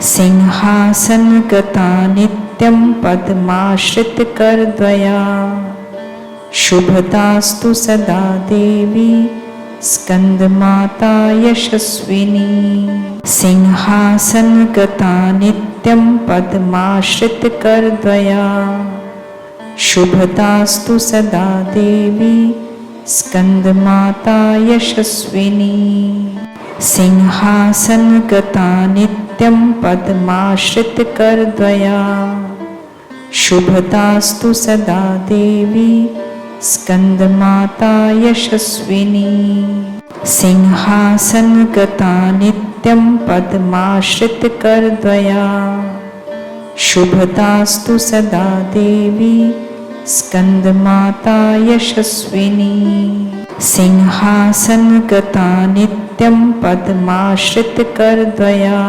सिंहासनगता नित्यं पद्माश्रितकरद्वया शुभतास्तु सदा देवी स्कंदमाता यशस्विनी। सिंहासनगता नित्यं पद्माश्रितकरद्वया शुभतास्तु सदा देवी स्कंदमाता यशस्विनी। सिंहासनगता नित्यं पद्माश्रितकरद्वया शुभतास्तु सदा देवी स्कंदमाता यशस्विनी। सिंहासनगता नित्यं पद्माश्रितकरद्वया शुभतास्तु सदा देवी स्कंदमाता यशस्विनी। सिंहासनगता नित्यं पद्माश्रितकरद्वया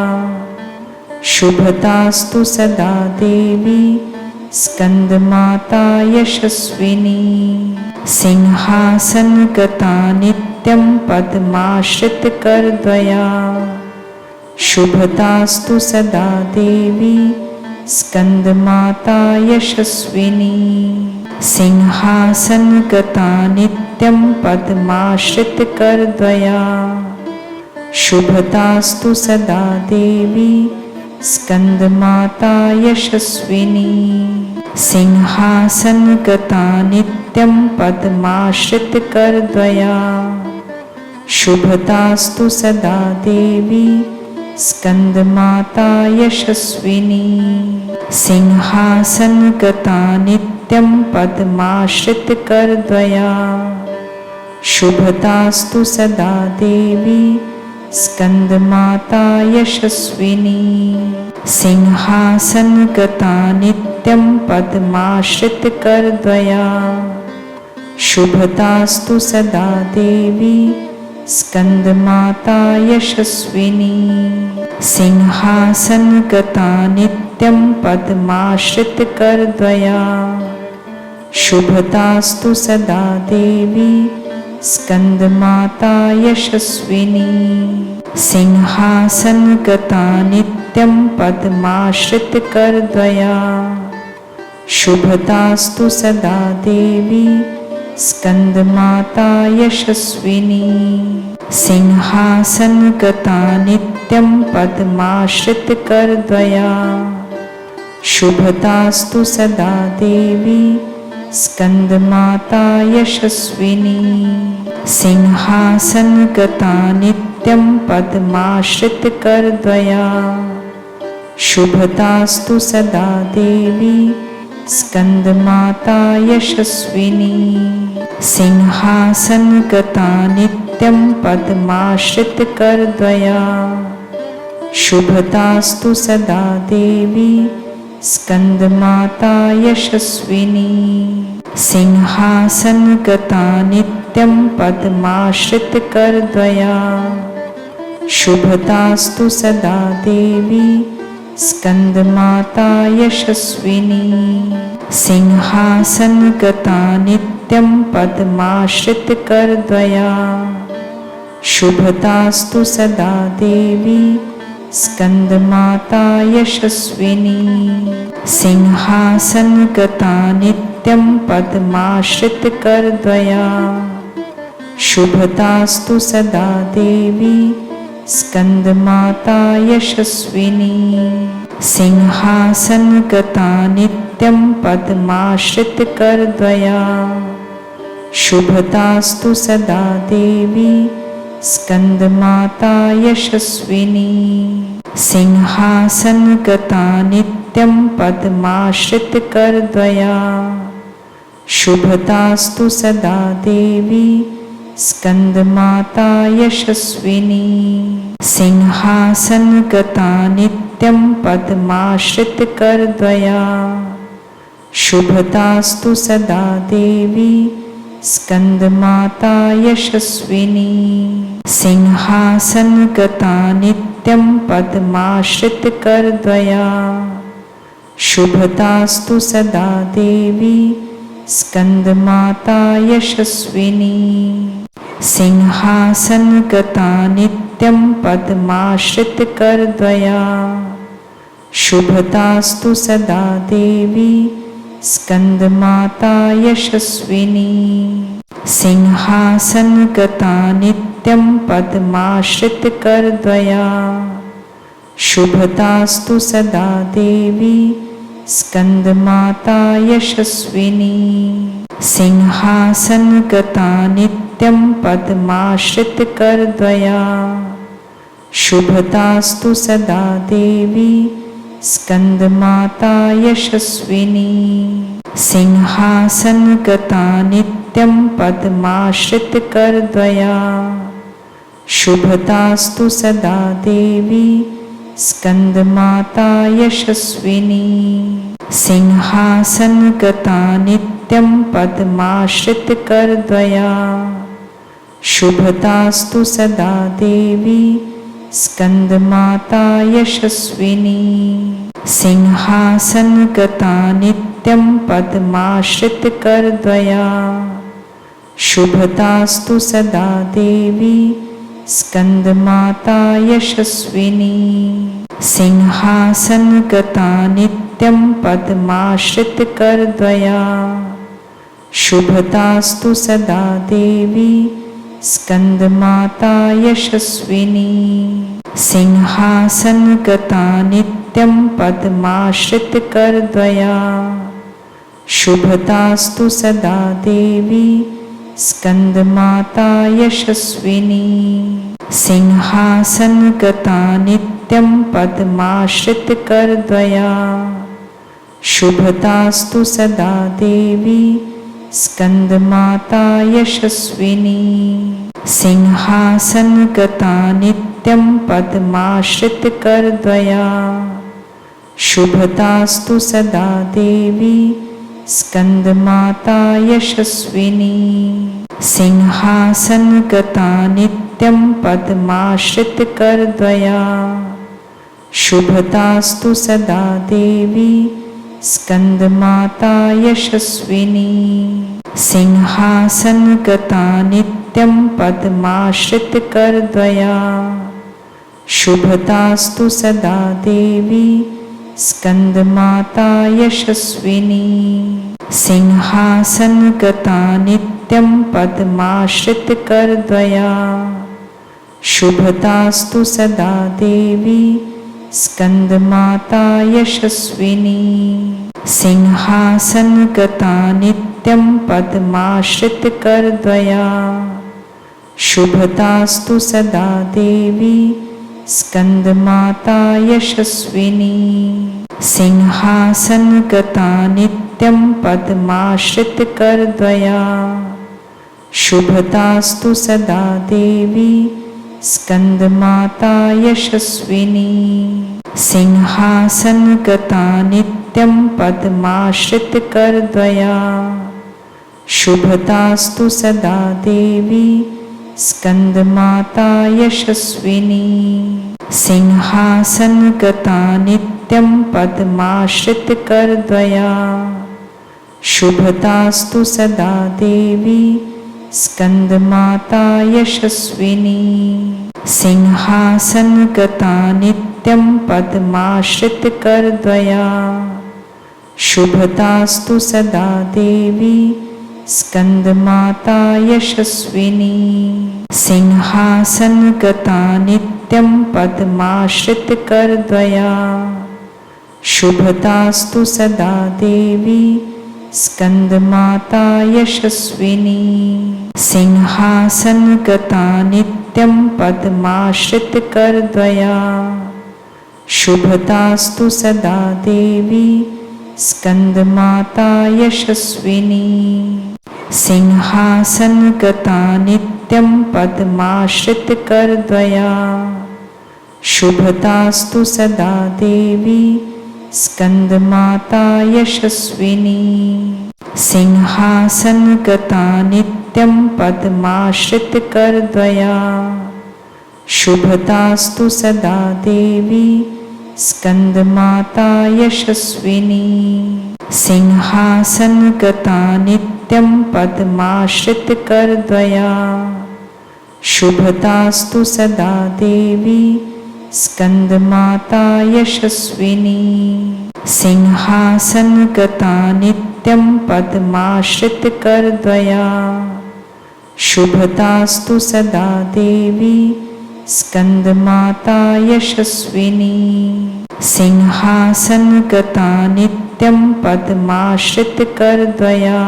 शुभतास्तु सदा देवी स्कंदमाता यशस्विनी। सिंहासनगता नित्यं पद्माश्रितकरद्वया शुभतास्तु सदा देवी स्कंदमाता यशस्विनी। सिंहासनगता नित्यं पद्माश्रितकरद्वया शुभतास्तु सदा देवी स्कंदमाता यशस्विनी। सिंहासनगता नित्यं पद्माश्रितकरद्वया शुभतास्तु सदा देवी स्कंदमाता यशस्विनी। सिंहासनगता नित्यं पद्माश्रितकरद्वया शुभतास्तु सदा देवी स्कंदमाता यशस्विनी। सिंहासनगता नित्यं पद्माश्रितकरद्वया शुभतास्तु सदा देवी स्कंदमाता यशस्विनी। सिंहासनगता नित्यं पद्माश्रितकरद्वया शुभतास्तु सदा देवी स्कंदमाता यशस्विनी। सिंहासनगता नित्यं पद्माश्रितकरद्वया शुभतास्तु सदा देवी स्कंदमाता यशस्विनी। सिंहासनगता नित्यं पद्माश्रितकरद्वया शुभतास्तु सदा देवी स्कंदमाता यशस्विनी। सिंहासनगता नित्यं पद्माश्रितकरद्वया शुभतास्तु सदा देवी स्कंदमाता यशस्विनी। सिंहासनगता नित्यं पद्माश्रितकरद्वया शुभतास्तु सदा देवी स्कंदमाता यशस्विनी। सिंहासनगता नित्यं पद्माश्रितकरद्वया शुभतास्तु सदा देवी स्कंदमाता यशस्विनी। सिंहासनगता नित्यं पद्माश्रितकरद्वया शुभतास्तु सदा देवी स्कंदमाता यशस्विनी। सिंहासनगता नित्यं पद्माश्रितकरद्वया शुभतास्तु सदा देवी स्कंदमाता यशस्विनी। सिंहासनगता नित्यं पद्माश्रितकरद्वया शुभतास्तु सदा देवी स्कंदमाता यशस्विनी। सिंहासनगता नित्यं पद्माश्रितकरद्वया शुभतास्तु सदा देवी स्कंदमाता यशस्विनी। सिंहासनगता नित्यं पद्माश्रितकरद्वया शुभतास्तु सदा देवी स्कंदमाता यशस्विनी। सिंहासनगता नित्यं पद्माश्रितकरद्वया शुभतास्तु सदा देवी स्कंदमाता यशस्विनी। सिंहासनगता नित्यं पद्माश्रितकरद्वया शुभतास्तु सदा देवी स्कंदमाता यशस्विनी। सिंहासन गता नित्यं पद्माश्रित करद्वया। शुभतास्तु सदा देवी स्कंदमाता यशस्विनी। सिंहासन गता नित्यं पद्माश्रित करद्वया। शुभतास्तु सदा देवी स्कंदमाता यशस्विनी। सिंहासन गता नित्यं पद्माश्रित करद्वया। शुभतास्तु सदा देवी स्कंदमाता यशस्विनी। सिंहासन गता नित्यं पद्माश्रित करद्वया। शुभतास्तु सदा देवी स्कंदमाता यशस्विनी। सिंहासन गता नित्यं पद्माश्रित करद्वया। शुभतास्तु सदा देवी स्कंदमाता यशस्विनी। सिंहासन गता नित्यं पद्माश्रित करद्वया। शुभतास्तु सदा देवी स्कंदमाता यशस्विनी। सिंहासन गता नित्यं पद्माश्रित करद्वया। शुभतास्तु सदा देवी स्कंदमाता यशस्विनी। सिंहासन गता नित्यं पद्माश्रित करद्वया। शुभतास्तु सदा देवी स्कंदमाता यशस्विनी। सिंहासन गता नित्यं पद्माश्रित करद्वया। शुभतास्तु सदा देवी स्कंदमाता यशस्विनी। सिंहासन गता नित्यं पद्माश्रित करद्वया। शुभतास्तु सदा देवी स्कंदमाता यशस्विनी। सिंहासन गता नित्यं पद्माश्रित करद्वया। शुभतास्तु सदा देवी स्कंदमाता यशस्विनी। सिंहासन गता नित्यं पद्माश्रित करद्वया। शुभतास्तु सदा देवी स्कंदमाता यशस्विनी। सिंहासन गता नित्यं पद्माश्रित करद्वया। शुभतास्तु सदा देवी स्कंदमाता यशस्विनी। सिंहासन गता नित्यं पद्माश्रित करद्वया। शुभतास्तु सदा देवी स्कंदमाता यशस्विनी। सिंहासन गता नित्यं पद्माश्रित करद्वया। शुभतास्तु सदा देवी स्कंदमाता यशस्विनी। सिंहासन गता नित्यं पद्माश्रित करद्वया। शुभतास्तु सदा देवी स्कंदमाता यशस्विनी। सिंहासन गता नित्यं पद्माश्रित करद्वया। शुभतास्तु सदा देवी स्कंदमाता यशस्विनी। सिंहासन गता नित्यं पद्माश्रित करद्वया। शुभतास्तु सदा देवी स्कंदमाता यशस्विनी। सिंहासन गता नित्यं पद्माश्रित करद्वया। शुभतास्तु सदा देवी स्कंदमाता यशस्विनी। सिंहासन गता नित्यं पद्माश्रित करद्वया। शुभतास्तु सदा देवी स्कंदमाता यशस्विनी। सिंहासन गता नित्यं पद्माश्रित करद्वया। शुभतास्तु सदा देवी स्कंदमाता यशस्विनी। सिंहासन गता नित्यं पद्माश्रित करद्वया। शुभतास्तु सदा देवी स्कंदमाता यशस्विनी। सिंहासनगता नित्यं पद्माश्रितकरद्वया शुभतास्तु सदा देवी स्कंदमाता यशस्विनी। सिंहासनगता नित्यं पद्माश्रितकरद्वया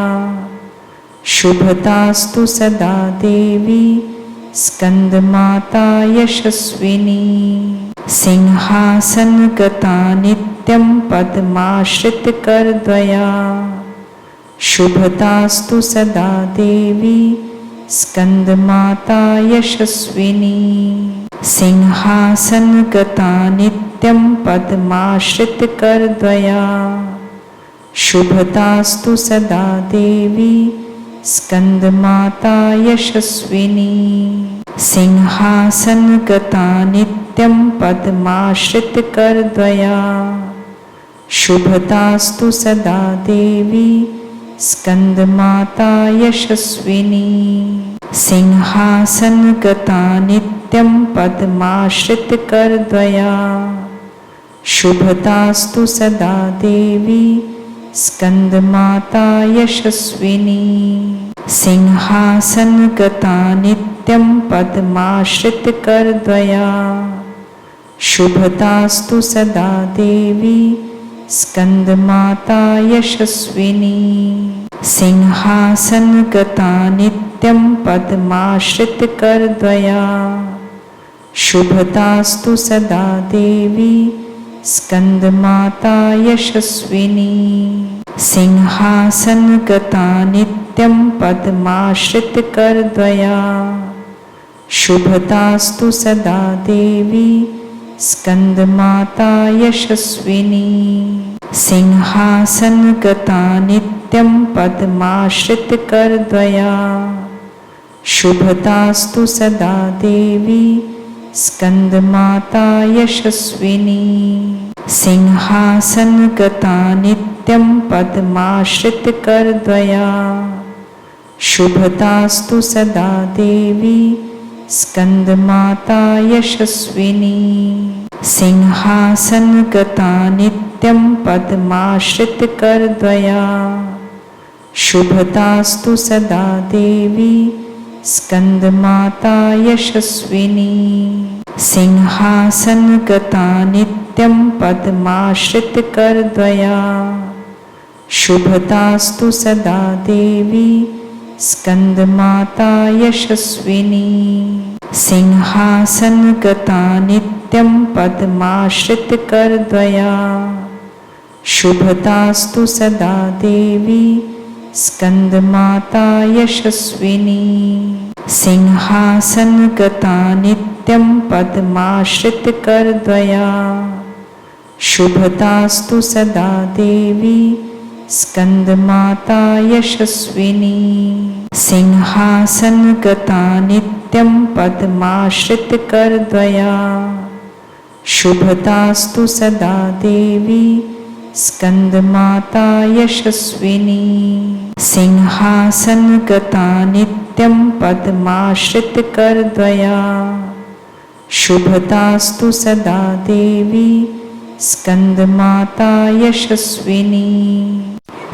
शुभतास्तु सदा देवी स्कंदमाता यशस्विनी। सिंहासनगता नित्यं पद्माश्रितकरद्वया शुभतास्तु सदा देवी स्कंदमाता यशस्विनी। सिंहासनगता नित्यं पद्माश्रितकरद्वया शुभतास्तु सदा देवी स्कंदमाता यशस्विनी। सिंहासनगता नित्यं पद्माश्रितकरद्वया शुभतास्तु सदा देवी स्कंदमाता यशस्विनी। सिंहासनगता नित्यं पद्माश्रितकरद्वया शुभतास्तु सदा देवी स्कंदमाता यशस्विनी। सिंहासनगता नित्यं पद्माश्रितकरद्वया शुभतास्तु सदा देवी स्कंदमाता यशस्विनी। सिंहासनगता नित्यं पद्माश्रितकरद्वया शुभतास्तु सदा देवी स्कंदमाता यशस्विनी। सिंहासनगता नित्यं पद्माश्रितकरद्वया शुभतास्तु सदा देवी स्कंदमाता यशस्विनी। सिंहासनगता नित्यं पद्माश्रितकरद्वया शुभतास्तु सदा देवी स्कंदमाता यशस्विनी। सिंहासनगता नित्यं पद्माश्रितकरद्वया शुभतास्तु सदा देवी स्कंदमाता यशस्विनी। सिंहासनगता नित्यं पद्माश्रितकरद्वया शुभतास्तु सदा देवी स्कंदमाता यशस्विनी। सिंहासनगता नित्यं पद्माश्रितकरद्वया शुभतास्तु सदा देवी स्कंदमाता यशस्विनी। सिंहासनगता नित्यं पद्माश्रितकरद्वया शुभतास्तु सदा देवी स्कंदमाता यशस्विनी। सिंहासनगता नित्यं पद्माश्रितकरद्वया शुभतास्तु सदा देवी स्कंदमाता यशस्विनी। सिंहासनगता नित्यं पद्माश्रितकरद्वया शुभतास्तु सदा देवी स्कंदमाता यशस्विनी। सिंहासनगता नित्यं पद्माश्रितकरद्वया शुभतास्तु सदा देवी स्कंदमाता यशस्विनी।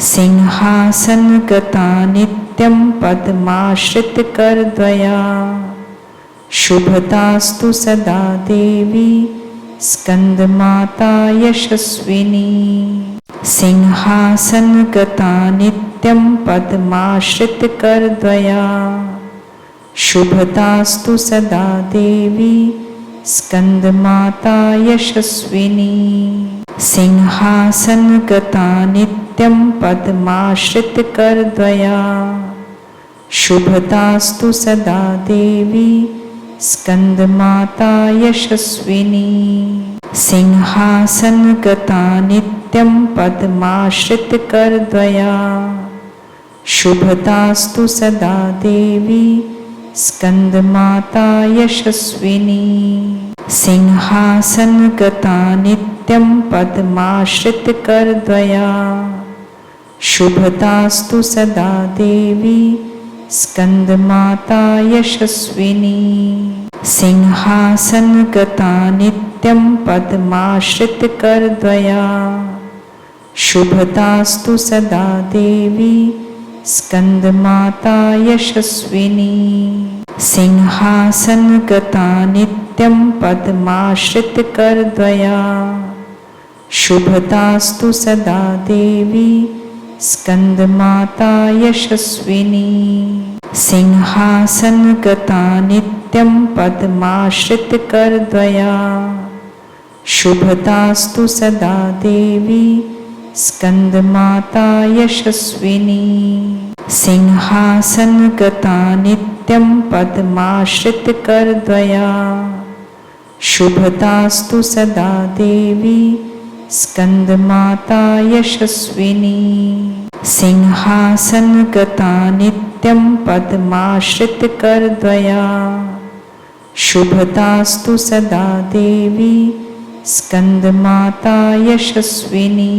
सिंहासनगता नित्यं पद्माश्रितकरद्वया शुभतास्तु सदा देवी स्कंदमाता यशस्विनी। सिंहासनगता नित्यं पद्माश्रितकरद्वया शुभतास्तु सदा देवी स्कंदमाता यशस्विनी। सिंहासनगता नित्यं पद्माश्रितकरद्वया शुभतास्तु सदा देवी स्कंदमाता यशस्विनी। सिंहासनगता नित्यं पद्माश्रितकरद्वया शुभतास्तु सदा देवी स्कंदमाता यशस्विनी। सिंहासनगता नित्यं पद्माश्रितकरद्वया शुभतास्तु सदा देवी स्कंदमाता यशस्विनी। सिंहासनगता नित्यं पद्माश्रितकरद्वया शुभतास्तु सदा देवी स्कंदमाता यशस्विनी सिंहासनगता नित्यं पद्माश्रितकरद्वया शुभतास्तु सदा देवी स्कंदमाता यशस्विनी सिंहासनगता नित्यं पद्माश्रितकरद्वया शुभतास्तु सदा देवी स्कंदमाता यशस्विनी सिंहासनगता नित्यं पद्माश्रितकरद्वया शुभतास्तु सदा देवी स्कंदमाता यशस्विनी सिंहासनगता नित्यं पद्माश्रितकरद्वया शुभतास्तु सदा देवी स्कंदमाता यशस्विनी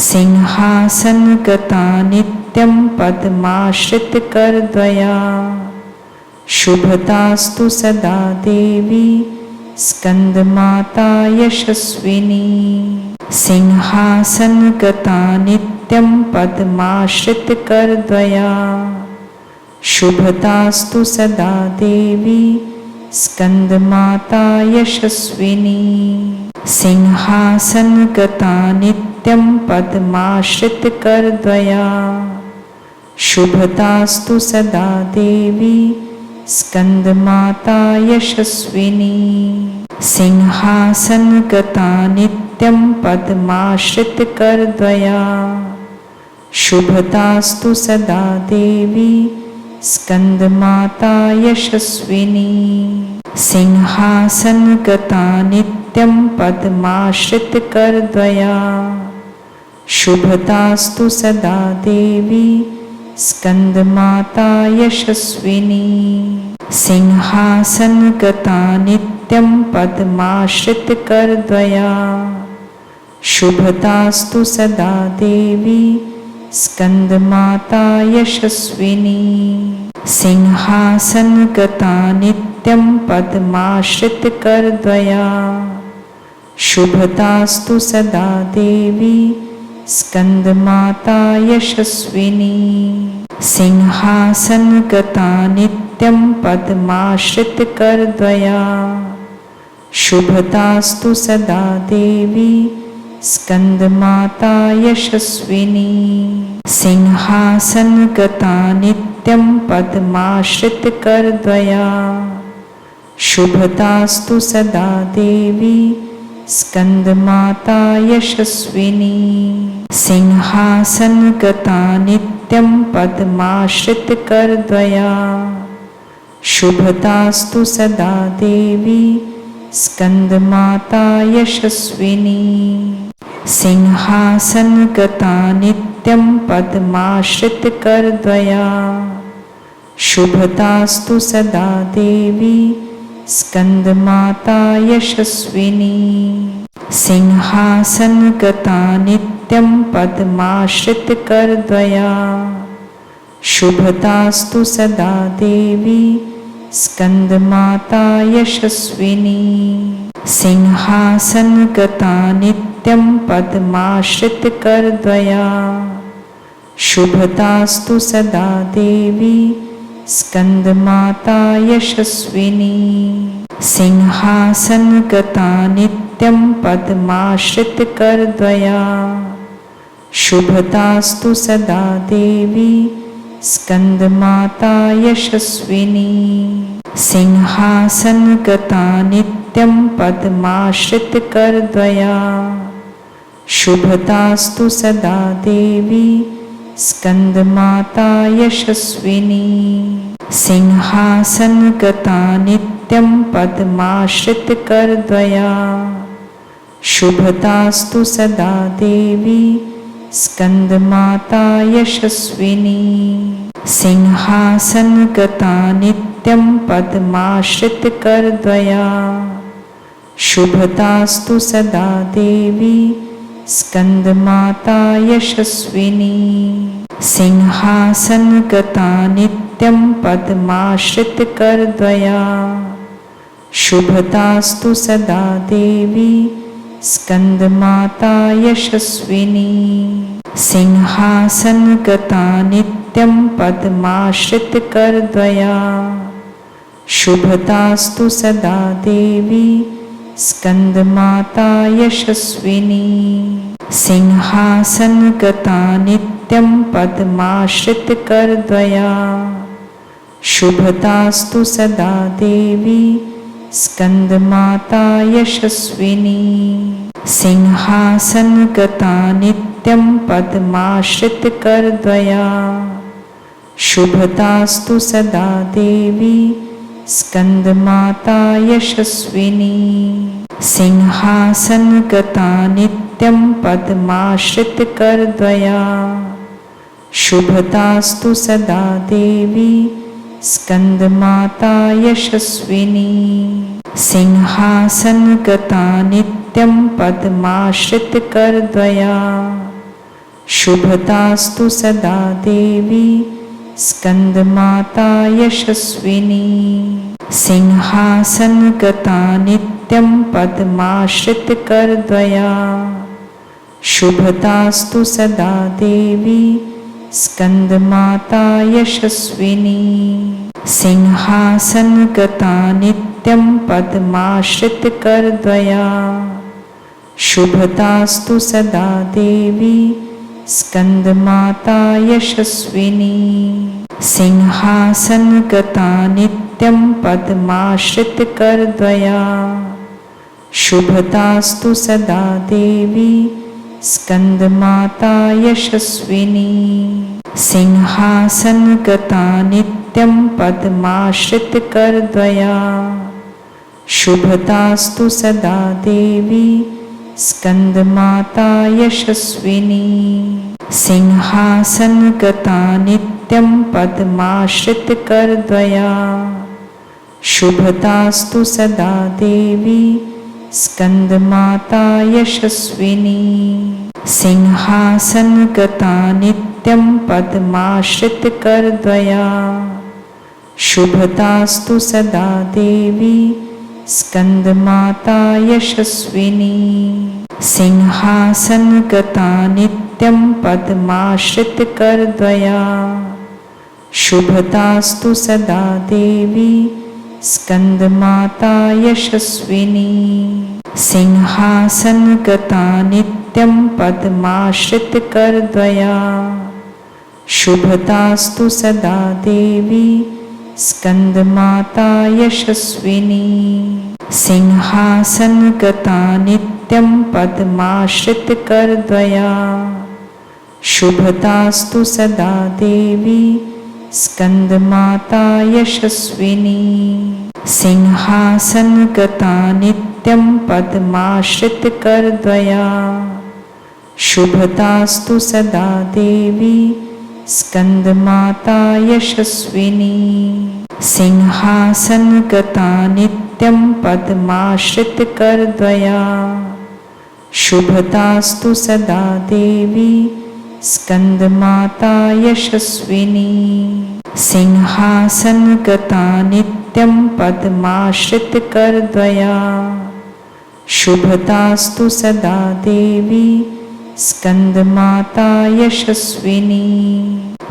सिंहासनगता नित्यं पद्माश्रितकरद्वया शुभतास्तु सदा देवी स्कंदमाता यशस्विनी सिंहासनगता नित्यं पद्माश्रितकरद्वया शुभतास्तु सदा देवी स्कंदमाता यशस्विनी सिंहासनगता नित्यं पद्माश्रितकरद्वया शुभतास्तु सदा देवी स्कंदमाता यशस्विनी सिंहासनगता नित्यं पद्माश्रितकरद्वया शुभतास्तु सदा देवी स्कंदमाता यशस्विनी सिंहासनगता नित्यं पद्माश्रितकरद्वया शुभतास्तु सदा देवी स्कंदमाता यशस्विनी सिंहासनगता नित्यं पद्माश्रितकरद्वया शुभतास्तु सदा देवी स्कंदमाता यशस्विनी सिंहासनगता नित्यं पद्माश्रितकरद्वया शुभतास्तु सदा देवी स्कंदमाता यशस्विनी सिंहासनगता नित्यं पद्माश्रितकरद्वया शुभतास्तु सदा देवी स्कंदमाता यशस्विनी सिंहासनगता नित्यं पद्माश्रितकरद्वया शुभतास्तु सदा देवी स्कंदमाता यशस्विनी सिंहासनगता नित्यं पद्माश्रितकरद्वया शुभतास्तु सदा देवी स्कंदमाता यशस्विनी सिंहासनगता नित्यं पद्माश्रितकरद्वया शुभतास्तु सदा देवी स्कंदमाता यशस्विनी सिंहासनगता नित्यं पद्माश्रितकरद्वया शुभतास्तु सदा देवी स्कंदमाता यशस्विनी सिंहासनगता नित्यं पद्माश्रितकरद्वया शुभतास्तु सदा देवी स्कंदमाता यशस्विनी सिंहासनगता नित्यं पद्माश्रितकरद्वया शुभतास्तु सदा देवी स्कंदमाता यशस्विनी सिंहासनगता नित्यं पद्माश्रितकरद्वया शुभतास्तु सदा देवी स्कंदमाता यशस्विनी सिंहासनगता नित्यं पद्माश्रितकरद्वया शुभतास्तु सदा देवी स्कंदमाता यशस्विनी सिंहासनगता नित्यं पद्माश्रितकरद्वया शुभतास्तु सदा देवी स्कंदमाता यशस्विनी सिंहासनगता नित्यं पद्माश्रितकरद्वया शुभतास्तु सदा देवी स्कंदमाता यशस्विनी। सिंहासन गता नित्यं पद्माश्रित करद्वया। शुभतास्तु सदा देवी स्कंदमाता यशस्विनी। सिंहासन गता नित्यं पद्माश्रित करद्वया। शुभतास्तु सदा देवी स्कंदमाता यशस्विनी। सिंहासन गता नित्यं पद्माश्रित करद्वया। शुभतास्तु सदा देवी स्कंदमाता यशस्विनी। सिंहासन गता नित्यं पद्माश्रित करद्वया। शुभतास्तु सदा देवी स्कंदमाता यशस्विनी। सिंहासन गता नित्यं पद्माश्रित करद्वया। शुभतास्तु सदा देवी स्कंदमाता यशस्विनी। सिंहासन गता नित्यं पद्माश्रित करद्वया। शुभतास्तु सदा देवी स्कंदमाता यशस्विनी। सिंहासन गता नित्यं पद्माश्रित करद्वया। शुभतास्तु सदा देवी स्कंदमाता यशस्विनी। सिंहासन गता नित्यं पद्माश्रित करद्वया। शुभतास्तु सदा देवी स्कंदमाता यशस्विनी। सिंहासन गता नित्यं पद्माश्रित करद्वया। शुभतास्तु सदा देवी स्कंदमाता यशस्विनी। सिंहासन गता नित्यं पद्माश्रित करद्वया। शुभतास्तु सदा देवी स्कंदमाता यशस्विनी। सिंहासन गता नित्यं पद्माश्रित करद्वया। शुभतास्तु सदा देवी स्कंदमाता यशस्विनी। सिंहासन गता नित्यं पद्माश्रित करद्वया। शुभतास्तु सदा देवी स्कंदमाता यशस्विनी। सिंहासन गता नित्यं पद्माश्रित करद्वया। शुभतास्तु सदा देवी स्कंदमाता यशस्विनी। सिंहासन गता नित्यं पद्माश्रित करद्वया। शुभतास्तु सदा देवी स्कंदमाता यशस्विनी। सिंहासन गता नित्यं पद्माश्रित करद्वया। शुभतास्तु सदा देवी स्कंदमाता यशस्विनी। सिंहासन गता नित्यं पद्माश्रित करद्वया। शुभतास्तु सदा देवी स्कंदमाता यशस्विनी। सिंहासन गता नित्यं पद्माश्रित करद्वया। शुभतास्तु सदा देवी स्कंदमाता यशस्विनी।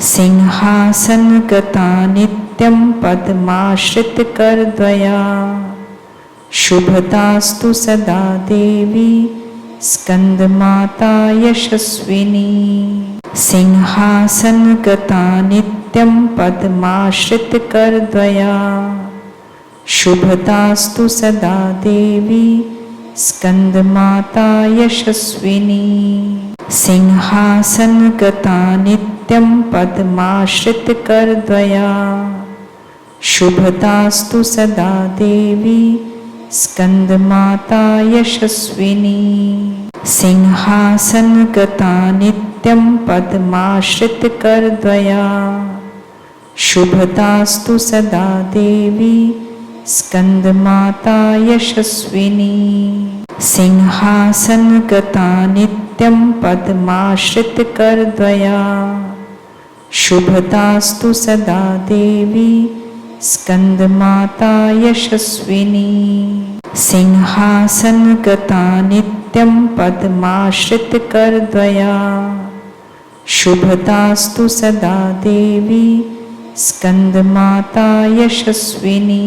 सिंहासन गता नित्यं पद्माश्रित करद्वया। शुभतास्तु सदा देवी स्कंदमाता यशस्विनी। सिंहासन गता नित्यं पद्माश्रित करद्वया। शुभतास्तु सदा देवी स्कंदमाता यशस्विनी। सिंहासन गता नित्यं पद्माश्रित करद्वया। शुभतास्तु सदा देवी स्कंदमाता यशस्विनी। सिंहासन गता नित्यं पद्माश्रित करद्वया। शुभतास्तु सदा देवी स्कंदमाता यशस्विनी। सिंहासन गता नित्यं पद्माश्रित करद्वया। शुभतास्तु सदा देवी स्कंदमाता यशस्विनी सिंहासन गता नित्यं पद्माश्रित करद्वया शुभदास्तु सदा देवी स्कंदमाता यशस्विनी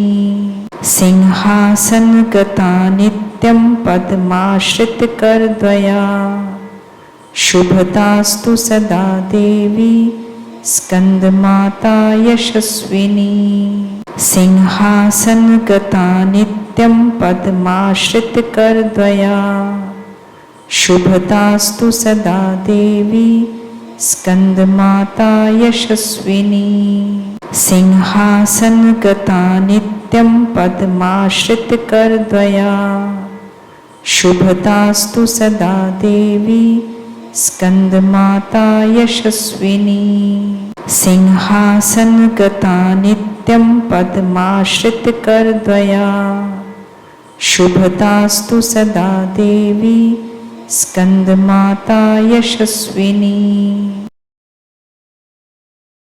सिंहासन गता नित्यं पद्माश्रित करद्वया शुभदास्तु सदा देवी स्कंदमाता यशस्विनी सिंहासन गता नित्यं पद्माश्रित करद्वया शुभदास्तु सदा देवी स्कंदमाता यशस्विनी सिंहासन गता नित्यं पद्माश्रित करद्वया शुभदास्तु सदा देवी स्कंदमाता यशस्विनी सिंहासन गता नित्यं पद्माश्रित करद्वया शुभदास्तु सदा देवी स्कंदमाता यशस्विनी